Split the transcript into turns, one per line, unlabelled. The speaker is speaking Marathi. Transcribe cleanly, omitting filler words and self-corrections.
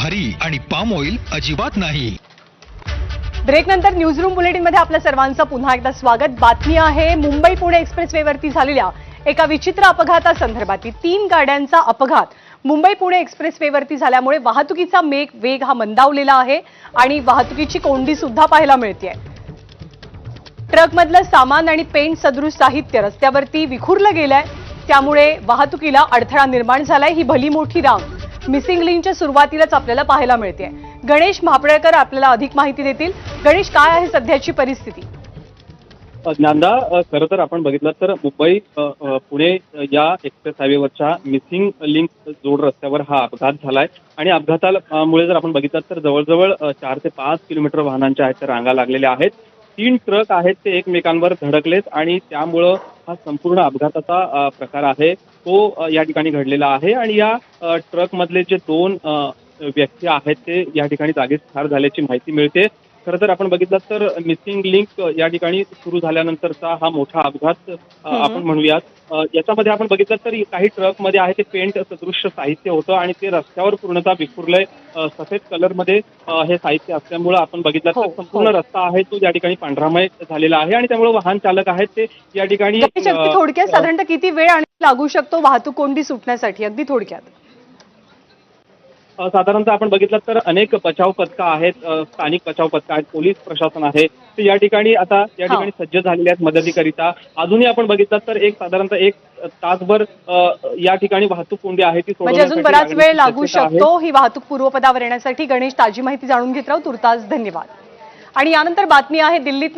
भारी आणि पाम ऑइल अजिबात नाही.
ब्रेक नंतर न्यूज रूम बुलेटिन मध्ये आपल्या सर्वांचं पुन्हा एकदा स्वागत. बातमी आहे मुंबई पुणे एक्सप्रेसवेवरती झालेल्या एका विचित्र अपघातासंदर्भातली. 3 गाड्यांचा अपघात मुंबई पुणे एक्सप्रेसवेवरती झाल्यामुळे वाहतुकीचा वेग हा मंदावलेला आहे आणि वाहतुकीची कोंडी सुद्धा पाहायला मिळते. ट्रकमधलं सामान आणि पेंट सदृश साहित्य रस्त्यावरती विखुरलं गेलंय, त्यामुळे वाहतुकीला अडथळा निर्माण झालाय. ही भली मोठी रांग मिसिंग लिंकच्या सुरुवातीलाच आपल्याला पाहायला मिळते. गणेश महापळेकर आपल्याला अधिक माहिती देतील. गणेश, काय आहे सध्याची परिस्थिती?
ज्ञानदा, खरं तर आपण बघितलं तर मुंबई पुणे या एक्सप्रेस हायवेवरच्या मिसिंग लिंक जोड रस्त्यावर हा अपघात झालाय आणि अपघातामुळे जर आपण बघितलं तर जवळजवळ 4 ते 5 किलोमीटर वाहनांच्या आहेत त्या रांगा लागलेल्या आहेत. 3 ट्रक आहेत ते एकमेकांवर धडकलेत आणि त्यामुळं हा संपूर्ण अपघाताचा प्रकार आहे तो या ठिकाणी घडलेला आहे. आणि या ट्रकमधले जे 2 व्यक्ती आहेत ते या ठिकाणी जागीच ठार झाल्याची माहिती मिळते. खरं तर आपण बघितलं तर मिसिंग लिंक या ठिकाणी सुरू झाल्यानंतरचा हा मोठा अपघात आपण म्हणूयात. याच्यामध्ये आपण बघितलं तर काही ट्रकमध्ये आहे ते पेंट सदृश्य साहित्य होतं आणि ते रस्त्यावर पूर्णतः विखुरलंय. सफेद कलरमध्ये हे साहित्य असल्यामुळे आपण बघितलं तर संपूर्ण रस्ता आहे तो या ठिकाणी पांढरामय झालेला आहे आणि त्यामुळे वाहन चालक आहेत ते या ठिकाणी
थोडक्यात साधारणतः किती वेळ आणि लागू शकतो वाहतूक कोंडी सुटण्यासाठी? अगदी थोडक्यात.
साधारणतः आपण बघितलं तर अनेक बचाव पथकं आहेत, स्थानिक बचाव पथकं आहेत, पोलीस प्रशासन आहे ते या ठिकाणी सज्ज झालेले आहेत मदतीकरिता. अजूनही आपण बघितलं तर साधारणतः 1 तासभर या ठिकाणी वाहतूक कोंडी आहे ती
म्हणजे अजून बराच वेळ लागू शकतो ही वाहतूक पूर्वपदावर येण्यासाठी. गणेश, ताजी माहिती जाणून घेत राहू. तुर्तास धन्यवाद. आणि यानंतर बातमी आहे दिल्लीतनं